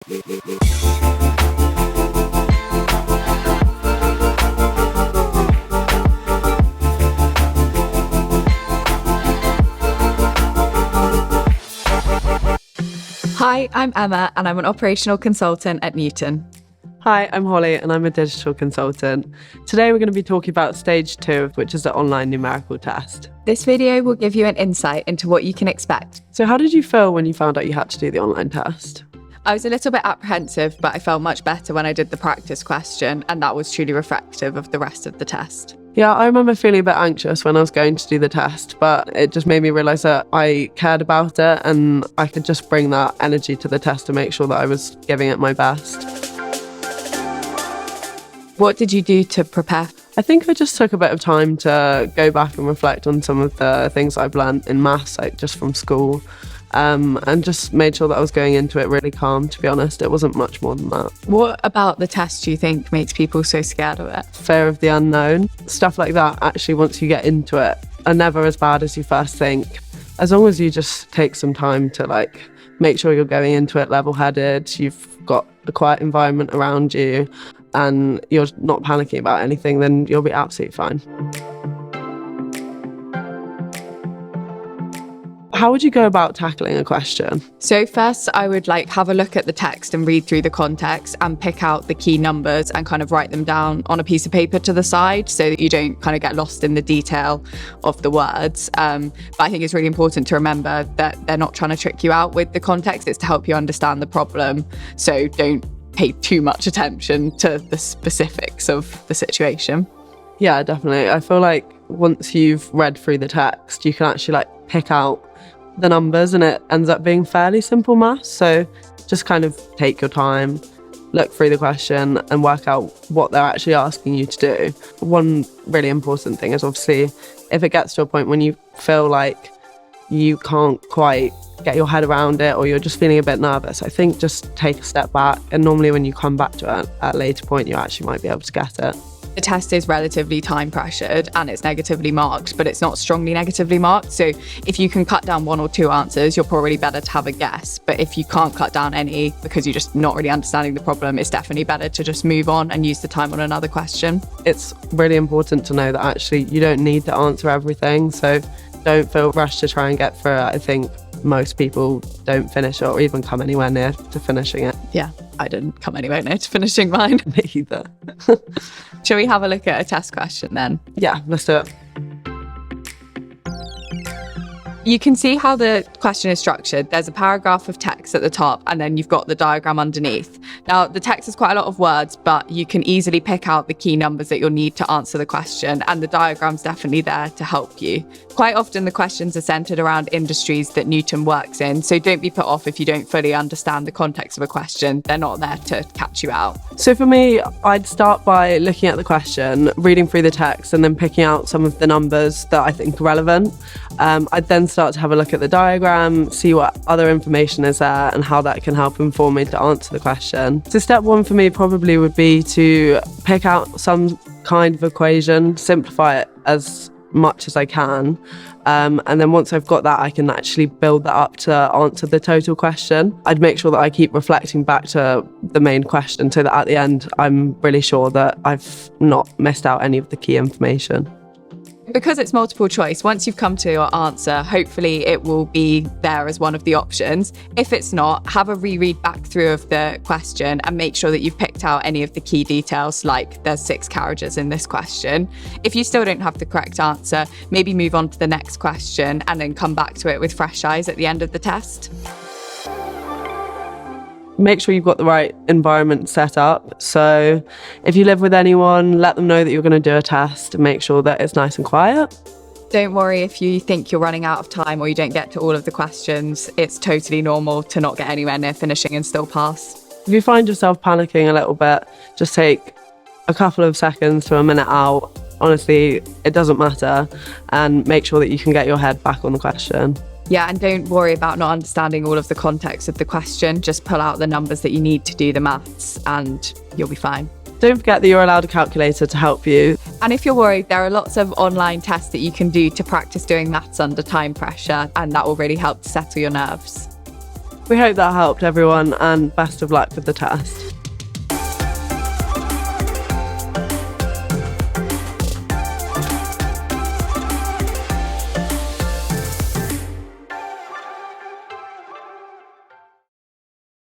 Hi, I'm Emma and I'm an operational consultant at Newton. Hi, I'm Holly and I'm a digital consultant. Today we're going to be talking about stage 2, which is the online numerical test. This video will give you an insight into what you can expect. So how did you feel when you found out you had to do the online test? I was a little bit apprehensive, but I felt much better when I did the practice question, and that was truly reflective of the rest of the test. Yeah, I remember feeling a bit anxious when I was going to do the test, but it just made me realise that I cared about it and I could just bring that energy to the test to make sure that I was giving it my best. What did you do to prepare? I think I just took a bit of time to go back and reflect on some of the things I've learned in maths, like just from school, and just made sure that I was going into it really calm, to be honest. It wasn't much more than that. What about the test do you think makes people so scared of it? Fear of the unknown. Stuff like that, actually, once you get into it, are never as bad as you first think. As long as you just take some time to make sure you're going into it level-headed, you've got a quiet environment around you, and you're not panicking about anything, then you'll be absolutely fine. How would you go about tackling a question? So first, I would have a look at the text and read through the context and pick out the key numbers and kind of write them down on a piece of paper to the side so that you don't kind of get lost in the detail of the words. But I think it's really important to remember that they're not trying to trick you out with the context. It's to help you understand the problem. So don't pay too much attention to the specifics of the situation. Yeah, definitely. I feel like once you've read through the text, you can actually pick out the numbers and it ends up being fairly simple maths. So just kind of take your time, look through the question and work out what they're actually asking you to do. One really important thing is obviously if it gets to a point when you feel like you can't quite get your head around it or you're just feeling a bit nervous, I think just take a step back, and normally when you come back to it at a later point you actually might be able to get it. The test is relatively time pressured and it's negatively marked, but it's not strongly negatively marked. So if you can cut down 1 or 2 answers, you're probably better to have a guess. But if you can't cut down any because you're just not really understanding the problem, it's definitely better to just move on and use the time on another question. It's really important to know that actually you don't need to answer everything. So don't feel rushed to try and get through it. I think most people don't finish it or even come anywhere near to finishing it. Yeah, I didn't come anywhere near to finishing mine. Me either. Shall we have a look at a test question then? Yeah, let's do it. You can see how the question is structured. There's a paragraph of text at the top and then you've got the diagram underneath. Now, the text is quite a lot of words, but you can easily pick out the key numbers that you'll need to answer the question, and the diagram's definitely there to help you. Quite often the questions are centred around industries that Newton works in, so don't be put off if you don't fully understand the context of a question. They're not there to catch you out. So for me, I'd start by looking at the question, reading through the text, and then picking out some of the numbers that I think are relevant. I'd then start to have a look at the diagram, see what other information is there and how that can help inform me to answer the question. So step 1 for me probably would be to pick out some kind of equation, simplify it as much as I can. And then once I've got that, I can actually build that up to answer the total question. I'd make sure that I keep reflecting back to the main question so that at the end, I'm really sure that I've not missed out any of the key information. Because it's multiple choice, once you've come to your answer, hopefully it will be there as one of the options. If it's not, have a reread back through of the question and make sure that you've picked out any of the key details, like there's 6 carriages in this question. If you still don't have the correct answer, maybe move on to the next question and then come back to it with fresh eyes at the end of the test. Make sure you've got the right environment set up. So if you live with anyone, let them know that you're going to do a test and make sure that it's nice and quiet. Don't worry if you think you're running out of time or you don't get to all of the questions. It's totally normal to not get anywhere near finishing and still pass. If you find yourself panicking a little bit, just take a couple of seconds to a minute out. Honestly, it doesn't matter, and make sure that you can get your head back on the question. Yeah, and don't worry about not understanding all of the context of the question. Just pull out the numbers that you need to do the maths and you'll be fine. Don't forget that you're allowed a calculator to help you. And if you're worried, there are lots of online tests that you can do to practice doing maths under time pressure, and that will really help to settle your nerves. We hope that helped everyone, and best of luck with the test.